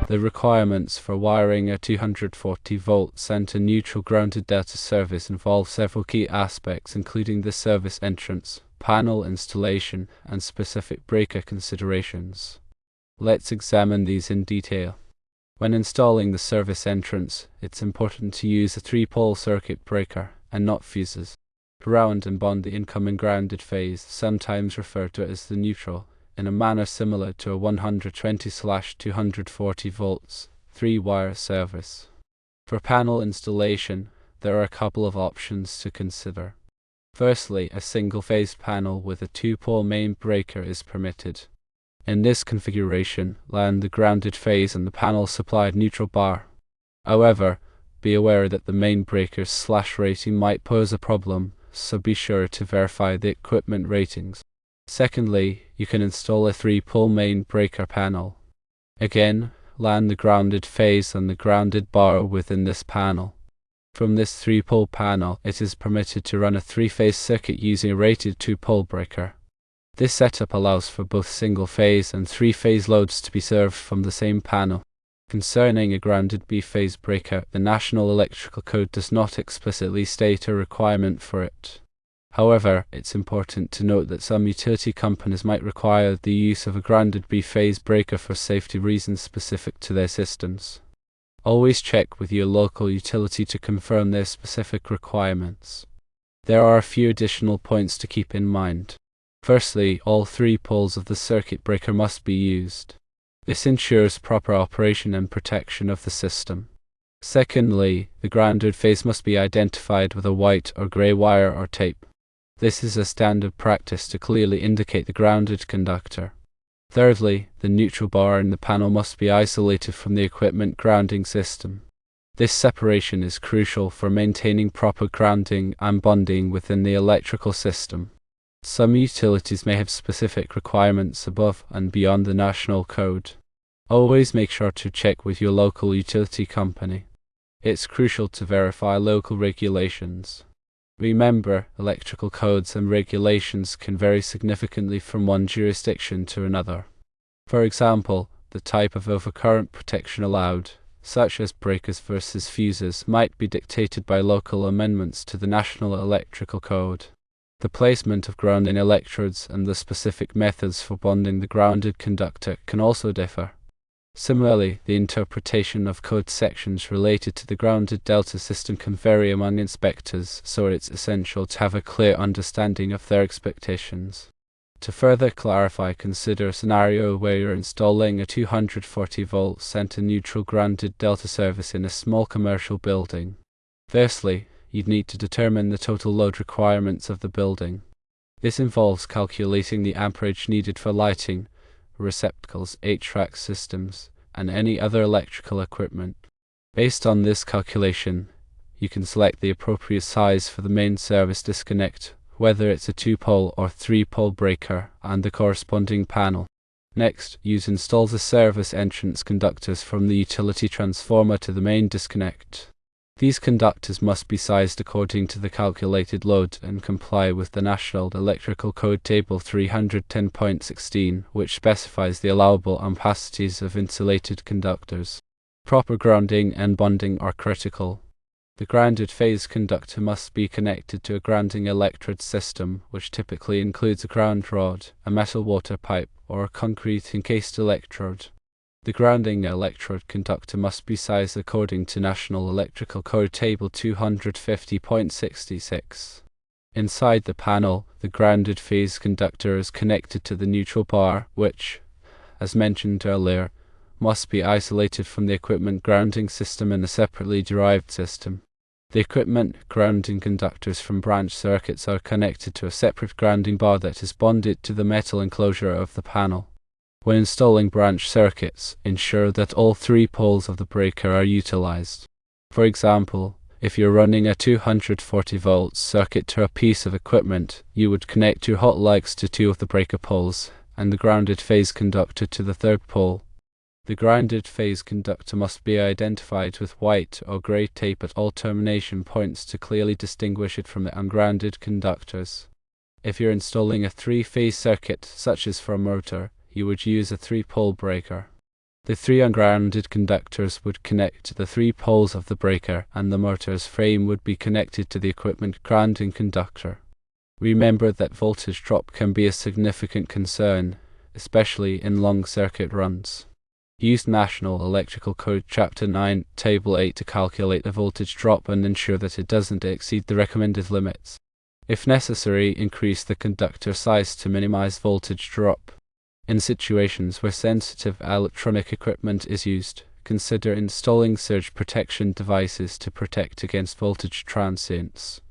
The requirements for wiring a 240-volt center-neutral grounded delta service involve several key aspects, including the service entrance, panel installation, and specific breaker considerations. Let's examine these in detail. When installing the service entrance, it's important to use a 3-pole circuit breaker and not fuses. Ground and bond the incoming grounded phase, sometimes referred to as the neutral, in a manner similar to a 120/240 volts 3-wire service. For panel installation, there are a couple of options to consider. Firstly, a single-phase panel with a 2-pole main breaker is permitted. In this configuration, land the grounded phase and the panel-supplied neutral bar. However, be aware that the main breaker's slash rating might pose a problem, so be sure to verify the equipment ratings. Secondly, you can install a 3-pole main breaker panel. Again, land the grounded phase and the grounded bar within this panel. From this 3-pole panel, it is permitted to run a 3-phase circuit using a rated 2-pole breaker. This setup allows for both single-phase and 3-phase loads to be served from the same panel. Concerning a grounded B-phase breaker, the National Electrical Code does not explicitly state a requirement for it. However, it's important to note that some utility companies might require the use of a grounded B-phase breaker for safety reasons specific to their systems. Always check with your local utility to confirm their specific requirements. There are a few additional points to keep in mind. Firstly, all 3 poles of the circuit breaker must be used. This ensures proper operation and protection of the system. Secondly, the grounded phase must be identified with a white or grey wire or tape. This is a standard practice to clearly indicate the grounded conductor. Thirdly, the neutral bar in the panel must be isolated from the equipment grounding system. This separation is crucial for maintaining proper grounding and bonding within the electrical system. Some utilities may have specific requirements above and beyond the national code. Always make sure to check with your local utility company. It's crucial to verify local regulations. Remember, electrical codes and regulations can vary significantly from one jurisdiction to another. For example, the type of overcurrent protection allowed, such as breakers versus fuses, might be dictated by local amendments to the National Electrical Code. The placement of grounding electrodes and the specific methods for bonding the grounded conductor can also differ. Similarly, the interpretation of code sections related to the grounded delta system can vary among inspectors, so it's essential to have a clear understanding of their expectations. To further clarify, consider a scenario where you're installing a 240-volt center-neutral grounded delta service in a small commercial building. Firstly, you'd need to determine the total load requirements of the building. This involves calculating the amperage needed for lighting, receptacles, HVAC systems, and any other electrical equipment. Based on this calculation, you can select the appropriate size for the main service disconnect, whether it's a 2-pole or 3-pole breaker, and the corresponding panel. Next, install the service entrance conductors from the utility transformer to the main disconnect. These conductors must be sized according to the calculated load and comply with the National Electrical Code Table 310.16, which specifies the allowable ampacities of insulated conductors. Proper grounding and bonding are critical. The grounded phase conductor must be connected to a grounding electrode system, which typically includes a ground rod, a metal water pipe, or a concrete encased electrode. The grounding electrode conductor must be sized according to National Electrical Code Table 250.66. Inside the panel, the grounded phase conductor is connected to the neutral bar, which, as mentioned earlier, must be isolated from the equipment grounding system in a separately derived system. The equipment grounding conductors from branch circuits are connected to a separate grounding bar that is bonded to the metal enclosure of the panel. When installing branch circuits, ensure that all 3 poles of the breaker are utilized. For example, if you're running a 240-volt circuit to a piece of equipment, you would connect your hot lugs to 2 of the breaker poles, and the grounded phase conductor to the 3rd pole. The grounded phase conductor must be identified with white or grey tape at all termination points to clearly distinguish it from the ungrounded conductors. If you're installing a 3-phase circuit, such as for a motor, you would use a 3-pole breaker. The three ungrounded conductors would connect to the three poles of the breaker, and the motor's frame would be connected to the equipment grounding conductor. Remember that voltage drop can be a significant concern, especially in long circuit runs. Use National Electrical Code Chapter 9, Table 8 to calculate the voltage drop and ensure that it doesn't exceed the recommended limits. If necessary, increase the conductor size to minimize voltage drop. In situations where sensitive electronic equipment is used, consider installing surge protection devices to protect against voltage transients.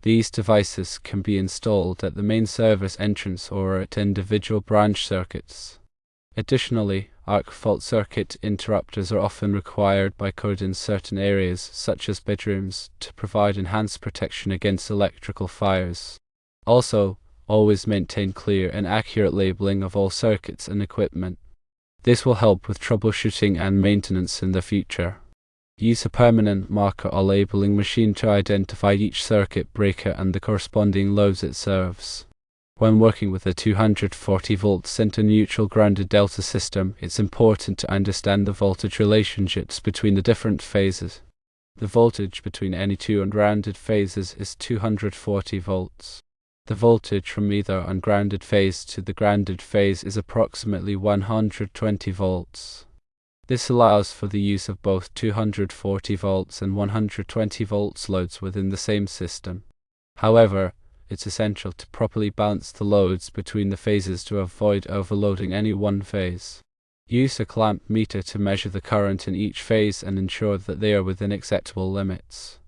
These devices can be installed at the main service entrance or at individual branch circuits. Additionally, arc fault circuit interrupters are often required by code in certain areas, such as bedrooms, to provide enhanced protection against electrical fires. Also, always maintain clear and accurate labeling of all circuits and equipment. This will help with troubleshooting and maintenance in the future. Use a permanent marker or labeling machine to identify each circuit breaker and the corresponding loads it serves. When working with a 240-volt center-neutral grounded delta system, it's important to understand the voltage relationships between the different phases. The voltage between any two ungrounded phases is 240 volts. The voltage from either ungrounded phase to the grounded phase is approximately 120 volts. This allows for the use of both 240 volts and 120 volts loads within the same system. However, it's essential to properly balance the loads between the phases to avoid overloading any one phase. Use a clamp meter to measure the current in each phase and ensure that they are within acceptable limits.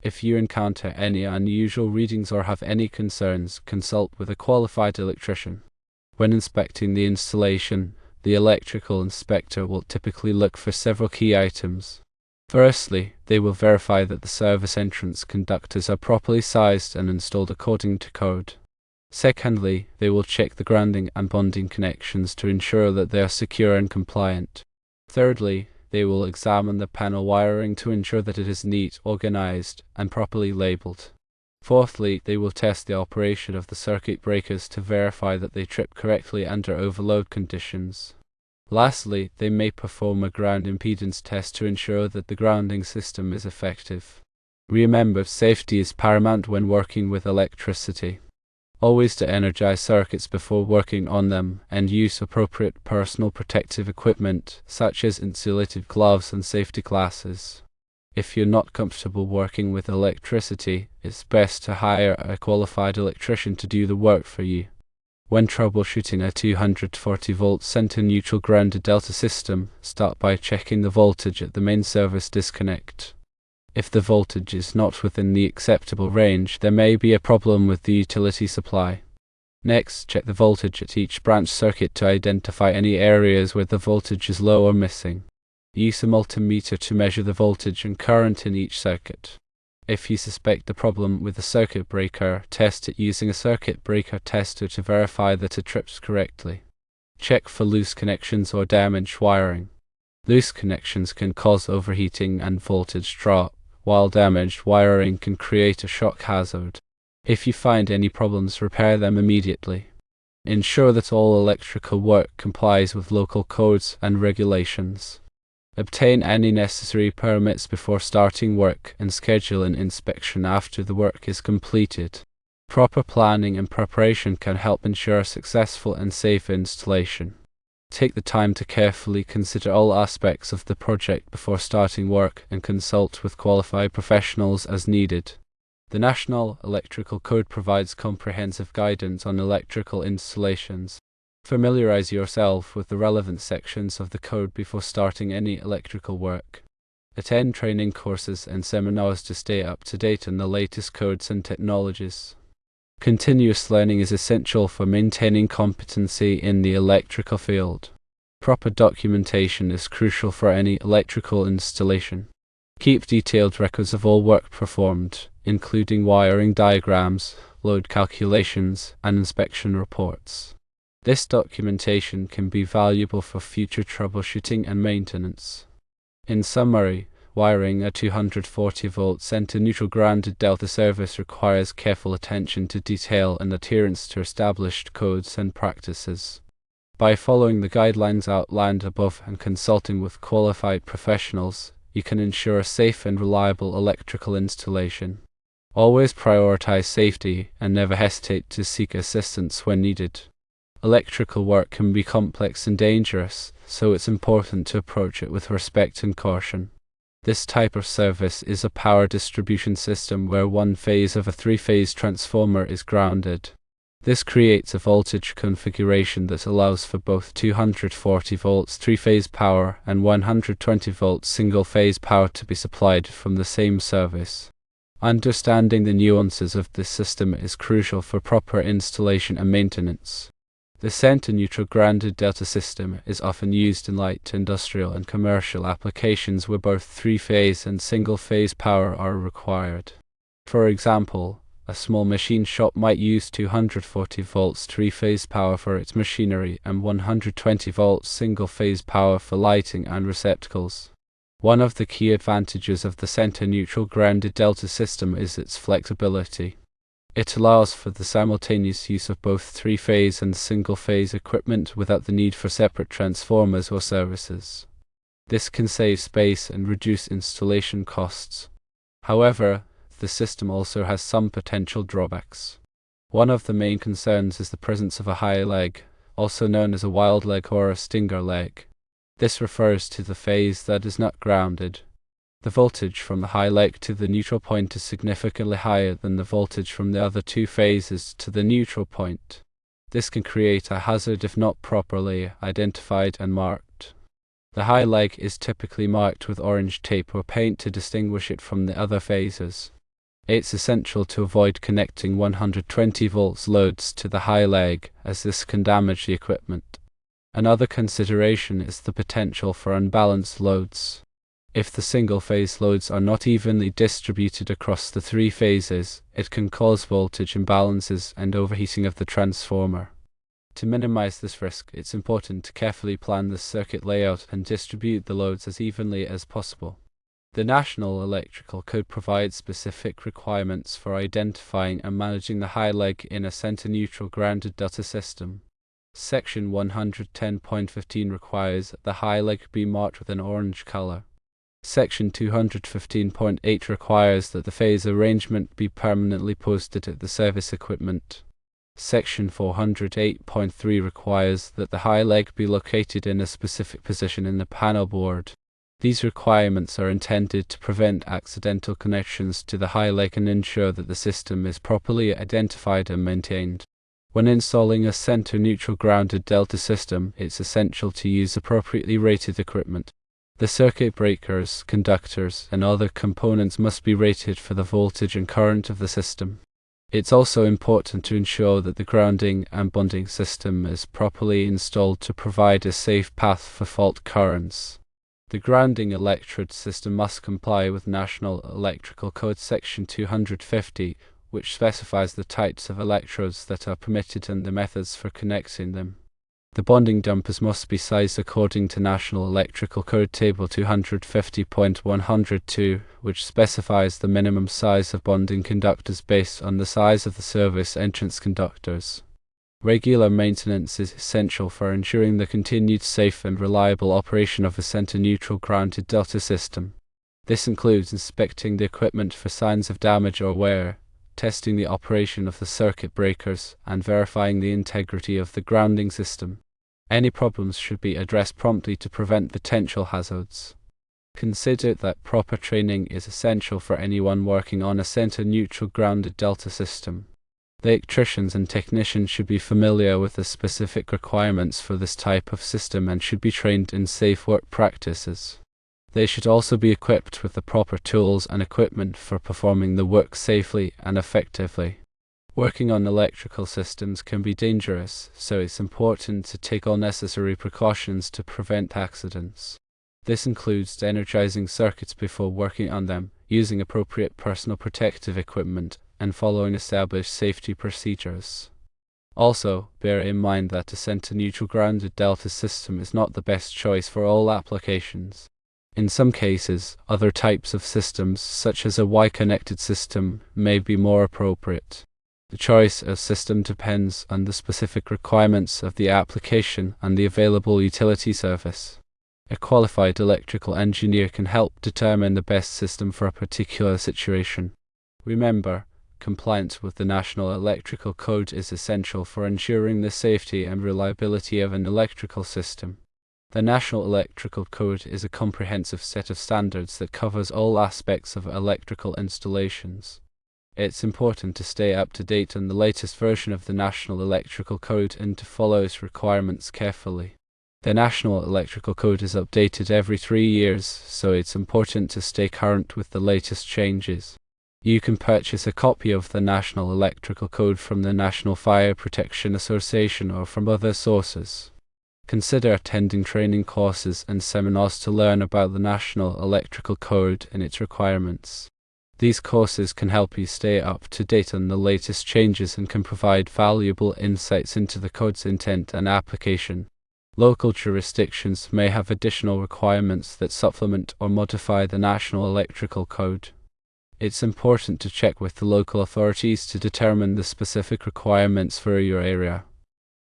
If you encounter any unusual readings or have any concerns, consult with a qualified electrician. When inspecting the installation, the electrical inspector will typically look for several key items. Firstly, they will verify that the service entrance conductors are properly sized and installed according to code. Secondly, they will check the grounding and bonding connections to ensure that they are secure and compliant. Thirdly, they will examine the panel wiring to ensure that it is neat, organized, and properly labeled. Fourthly, they will test the operation of the circuit breakers to verify that they trip correctly under overload conditions. Lastly, they may perform a ground impedance test to ensure that the grounding system is effective. Remember, safety is paramount when working with electricity. Always to energize circuits before working on them, and use appropriate personal protective equipment, such as insulated gloves and safety glasses. If you're not comfortable working with electricity, it's best to hire a qualified electrician to do the work for you. When troubleshooting a 240-volt center-neutral grounded delta system, start by checking the voltage at the main service disconnect. If the voltage is not within the acceptable range, there may be a problem with the utility supply. Next, check the voltage at each branch circuit to identify any areas where the voltage is low or missing. Use a multimeter to measure the voltage and current in each circuit. If you suspect a problem with the circuit breaker, test it using a circuit breaker tester to verify that it trips correctly. Check for loose connections or damaged wiring. Loose connections can cause overheating and voltage drop, while damaged wiring can create a shock hazard. If you find any problems, repair them immediately. Ensure that all electrical work complies with local codes and regulations. Obtain any necessary permits before starting work and schedule an inspection after the work is completed. Proper planning and preparation can help ensure a successful and safe installation. Take the time to carefully consider all aspects of the project before starting work and consult with qualified professionals as needed. The National Electrical Code provides comprehensive guidance on electrical installations. Familiarize yourself with the relevant sections of the code before starting any electrical work. Attend training courses and seminars to stay up to date on the latest codes and technologies. Continuous learning is essential for maintaining competency in the electrical field. Proper documentation is crucial for any electrical installation. Keep detailed records of all work performed, including wiring diagrams, load calculations, and inspection reports. This documentation can be valuable for future troubleshooting and maintenance. In summary, wiring a 240-volt center-neutral grounded delta service requires careful attention to detail and adherence to established codes and practices. By following the guidelines outlined above and consulting with qualified professionals, you can ensure a safe and reliable electrical installation. Always prioritize safety and never hesitate to seek assistance when needed. Electrical work can be complex and dangerous, so it's important to approach it with respect and caution. This type of service is a power distribution system where one phase of a three-phase transformer is grounded. This creates a voltage configuration that allows for both 240 volts three-phase power and 120 volts single-phase power to be supplied from the same service. Understanding the nuances of this system is crucial for proper installation and maintenance. The center-neutral grounded delta system is often used in light industrial and commercial applications where both three-phase and single-phase power are required. For example, a small machine shop might use 240 volts three-phase power for its machinery and 120 volts single-phase power for lighting and receptacles. One of the key advantages of the center-neutral grounded delta system is its flexibility. It allows for the simultaneous use of both three-phase and single-phase equipment without the need for separate transformers or services. This can save space and reduce installation costs. However, the system also has some potential drawbacks. One of the main concerns is the presence of a high leg, also known as a wild leg or a stinger leg. This refers to the phase that is not grounded. The voltage from the high leg to the neutral point is significantly higher than the voltage from the other two phases to the neutral point. This can create a hazard if not properly identified and marked. The high leg is typically marked with orange tape or paint to distinguish it from the other phases. It's essential to avoid connecting 120 volts loads to the high leg, as this can damage the equipment. Another consideration is the potential for unbalanced loads. If the single-phase loads are not evenly distributed across the three phases, it can cause voltage imbalances and overheating of the transformer. To minimize this risk, it's important to carefully plan the circuit layout and distribute the loads as evenly as possible. The National Electrical Code provides specific requirements for identifying and managing the high leg in a center-neutral grounded delta system. Section 110.15 requires that the high leg be marked with an orange color. Section 215.8 requires that the phase arrangement be permanently posted at the service equipment. Section 408.3 requires that the high leg be located in a specific position in the panel board. These requirements are intended to prevent accidental connections to the high leg and ensure that the system is properly identified and maintained. When installing a center-neutral grounded delta system, it's essential to use appropriately rated equipment. The circuit breakers, conductors, and other components must be rated for the voltage and current of the system. It's also important to ensure that the grounding and bonding system is properly installed to provide a safe path for fault currents. The grounding electrode system must comply with National Electrical Code Section 250, which specifies the types of electrodes that are permitted and the methods for connecting them. The bonding dampers must be sized according to National Electrical Code Table 250.102, which specifies the minimum size of bonding conductors based on the size of the service entrance conductors. Regular maintenance is essential for ensuring the continued safe and reliable operation of a center-neutral grounded delta system. This includes inspecting the equipment for signs of damage or wear, testing the operation of the circuit breakers, and verifying the integrity of the grounding system. Any problems should be addressed promptly to prevent potential hazards. Consider that proper training is essential for anyone working on a center-neutral grounded delta system. The electricians and technicians should be familiar with the specific requirements for this type of system and should be trained in safe work practices. They should also be equipped with the proper tools and equipment for performing the work safely and effectively. Working on electrical systems can be dangerous, so it's important to take all necessary precautions to prevent accidents. This includes energizing circuits before working on them, using appropriate personal protective equipment, and following established safety procedures. Also, bear in mind that a center-neutral grounded delta system is not the best choice for all applications. In some cases, other types of systems, such as a Y-connected system, may be more appropriate. The choice of system depends on the specific requirements of the application and the available utility service. A qualified electrical engineer can help determine the best system for a particular situation. Remember, compliance with the National Electrical Code is essential for ensuring the safety and reliability of an electrical system. The National Electrical Code is a comprehensive set of standards that covers all aspects of electrical installations. It's important to stay up to date on the latest version of the National Electrical Code and to follow its requirements carefully. The National Electrical Code is updated every 3 years, so it's important to stay current with the latest changes. You can purchase a copy of the National Electrical Code from the National Fire Protection Association or from other sources. Consider attending training courses and seminars to learn about the National Electrical Code and its requirements. These courses can help you stay up to date on the latest changes and can provide valuable insights into the code's intent and application. Local jurisdictions may have additional requirements that supplement or modify the National Electrical Code. It's important to check with the local authorities to determine the specific requirements for your area.